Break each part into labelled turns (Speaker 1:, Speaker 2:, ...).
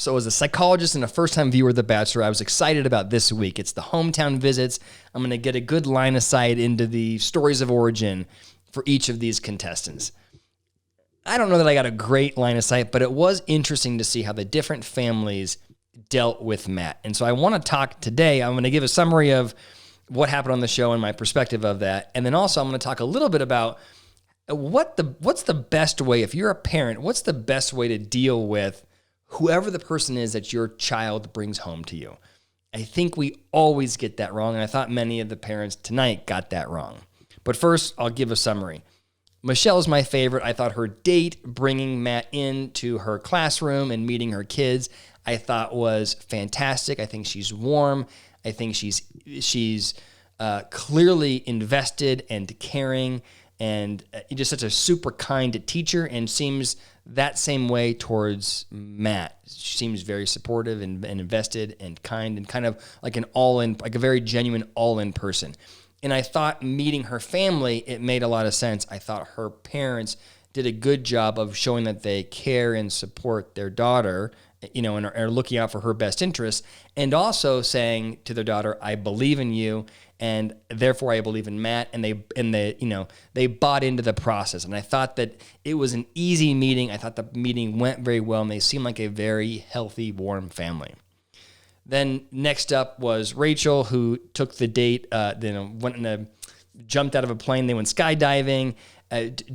Speaker 1: So as a psychologist and a first-time viewer of The Bachelor, I was excited about this week. It's the hometown visits. I'm going to get a good line of sight into the stories of origin for each of these contestants. I don't know that I got a great line of sight, but it was interesting to see how the different families dealt with Matt. And so I want to talk today. I'm going to give a summary of what happened on the show and my perspective of that. And then also I'm going to talk a little bit about what's the best way, if you're a parent, what's the best way to deal with whoever the person is that your child brings home to you. I think we always get that wrong, and I thought many of the parents tonight got that wrong. But first, I'll give a summary. Michelle's my favorite. I thought her date, bringing Matt into her classroom and meeting her kids, I thought was fantastic. I think she's warm. I think she's clearly invested and caring, and just such a super kind teacher, and seems that same way towards Matt. She seems very supportive and invested and kind, and kind of like an all-in, like a very genuine all-in person. And I thought meeting her family, it made a lot of sense. I thought her parents did a good job of showing that they care and support their daughter, and are looking out for her best interests, and also saying to their daughter, I believe in you, and therefore I believe in Matt, and they bought into the process. And I thought that it was an easy meeting. I thought the meeting went very well, and they seemed like a very healthy, warm family. Then next up was Rachel, who took the date, jumped out of a plane. They went skydiving,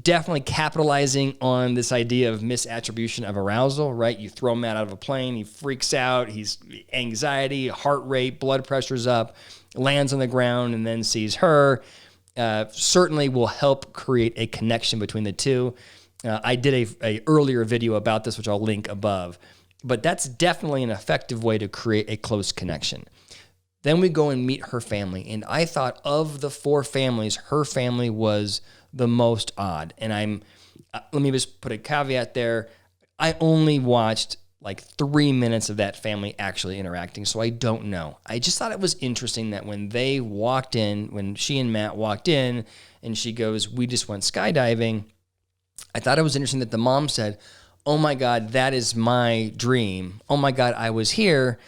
Speaker 1: definitely capitalizing on this idea of misattribution of arousal, right? You throw Matt out of a plane, he freaks out, he's anxiety, heart rate, blood pressure's up, lands on the ground, and then sees her. Certainly will help create a connection between the two. I did a earlier video about this, which I'll link above. But that's definitely an effective way to create a close connection. Then we go and meet her family. And I thought of the four families, her family was the most odd. And let me just put a caveat there. I only watched like 3 minutes of that family actually interacting, so I don't know. I just thought it was interesting that when she and Matt walked in, and she goes, we just went skydiving, I thought it was interesting that the mom said, oh my God, that is my dream. Oh my God, I was here.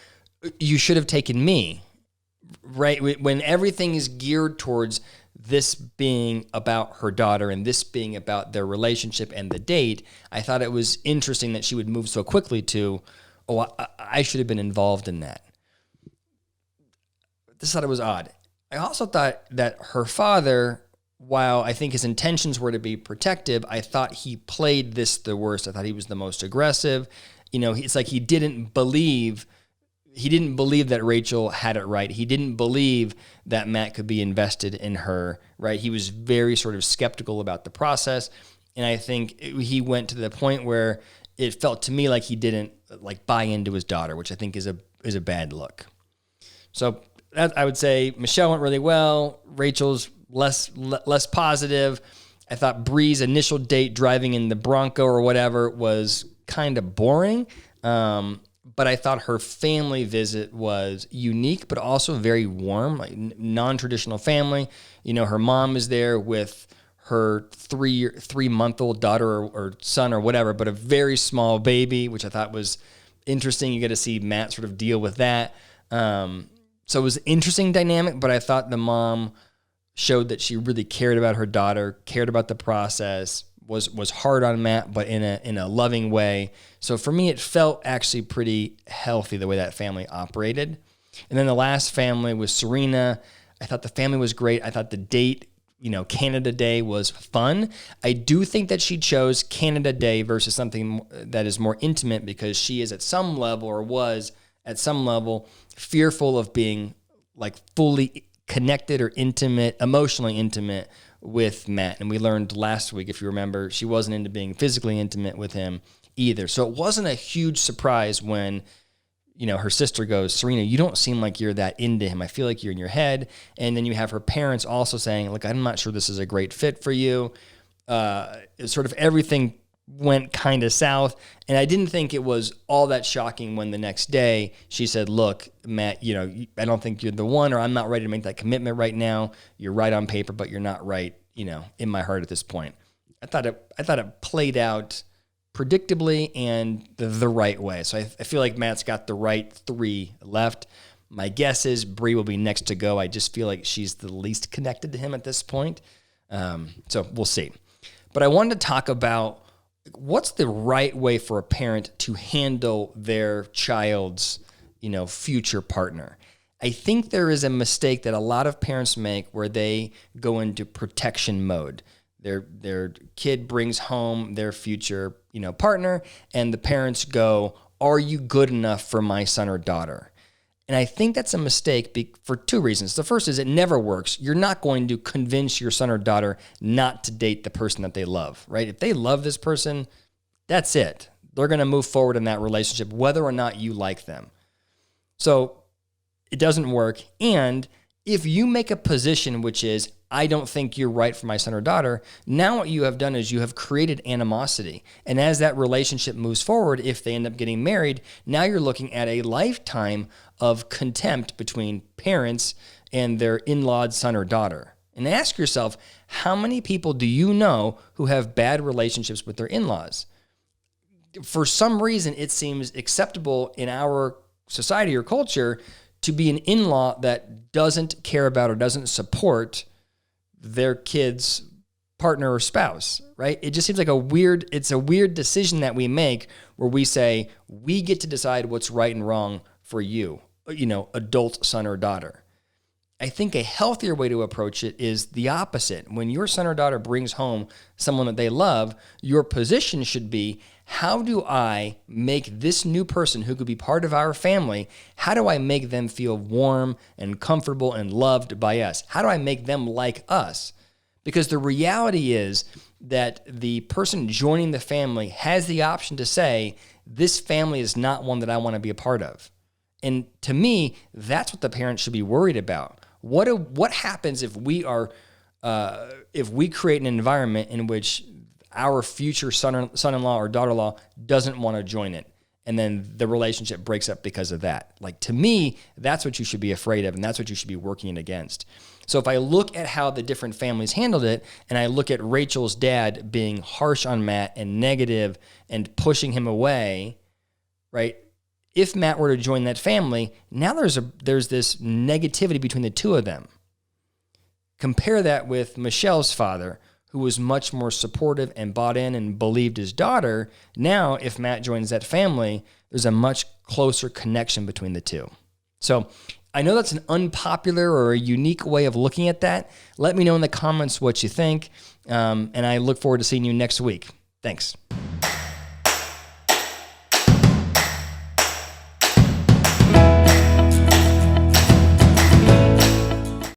Speaker 1: You should have taken me, right? When everything is geared towards this being about her daughter and this being about their relationship and the date, I thought it was interesting that she would move so quickly to, I should have been involved in that. I just thought it was odd. I also thought that her father, while I think his intentions were to be protective, I thought he played this the worst. I thought he was the most aggressive. It's like he didn't believe that Rachel had it right. He didn't believe that Matt could be invested in her, right? He was very sort of skeptical about the process. And I think he went to the point where it felt to me like he didn't buy into his daughter, which I think is a bad look. So I would say Michelle went really well. Rachel's less positive. I thought Bree's initial date driving in the Bronco or whatever was kind of boring. But I thought her family visit was unique, but also very warm, like non-traditional family. Her mom is there with her 3-month-old daughter or son or whatever, but a very small baby, which I thought was interesting. You get to see Matt sort of deal with that. So it was an interesting dynamic, but I thought the mom showed that she really cared about her daughter, cared about the process, was hard on Matt, but in a loving way. So for me, it felt actually pretty healthy the way that family operated. And then the last family was Serena. I thought the family was great. I thought the date, Canada Day was fun. I do think that she chose Canada Day versus something that is more intimate because she is at some level, or was at some level, fearful of being fully connected or intimate, emotionally intimate with Matt. And we learned last week, if you remember, she wasn't into being physically intimate with him either. So it wasn't a huge surprise when, her sister goes, Serena, you don't seem like you're that into him. I feel like you're in your head. And then you have her parents also saying, look, I'm not sure this is a great fit for you. Sort of everything went kind of south. And I didn't think it was all that shocking when the next day she said, look, Matt, I don't think you're the one, or I'm not ready to make that commitment right now. You're right on paper, but you're not right, in my heart at this point. I thought it played out predictably and the right way. So I feel like Matt's got the right 3 left. My guess is Bree will be next to go. I just feel like she's the least connected to him at this point. So we'll see. But I wanted to talk about what's the right way for a parent to handle their child's, future partner. I think there is a mistake that a lot of parents make where they go into protection mode. Their kid brings home their future, partner, and the parents go, "Are you good enough for my son or daughter?" And I think that's a mistake for 2 reasons. The first is it never works. You're not going to convince your son or daughter not to date the person that they love, right? If they love this person, that's it. They're going to move forward in that relationship, whether or not you like them. So it doesn't work. And if you make a position which is, I don't think you're right for my son or daughter, now what you have done is you have created animosity. And as that relationship moves forward, if they end up getting married, now you're looking at a lifetime of contempt between parents and their in-lawed son or daughter. And ask yourself, how many people do you know who have bad relationships with their in-laws? For some reason, it seems acceptable in our society or culture to be an in-law that doesn't care about or doesn't support their kid's partner or spouse, right? It just seems like it's a weird decision that we make where we say, we get to decide what's right and wrong for you, adult son or daughter. I think a healthier way to approach it is the opposite. When your son or daughter brings home someone that they love, your position should be, how do I make this new person who could be part of our family, how do I make them feel warm and comfortable and loved by us? How do I make them like us? Because the reality is that the person joining the family has the option to say, this family is not one that I want to be a part of. And to me, that's what the parents should be worried about. What happens if we create an environment in which our future son-in-law or daughter-in-law doesn't want to join it, and then the relationship breaks up because of that? Like, to me, that's what you should be afraid of, and that's what you should be working against. So if I look at how the different families handled it, and I look at Rachel's dad being harsh on Matt and negative and pushing him away, right? If Matt were to join that family, now there's this negativity between the two of them. Compare that with Michelle's father, who was much more supportive and bought in and believed his daughter. Now, if Matt joins that family, there's a much closer connection between the two. So I know that's an unpopular or a unique way of looking at that. Let me know in the comments what you think, and I look forward to seeing you next week. Thanks.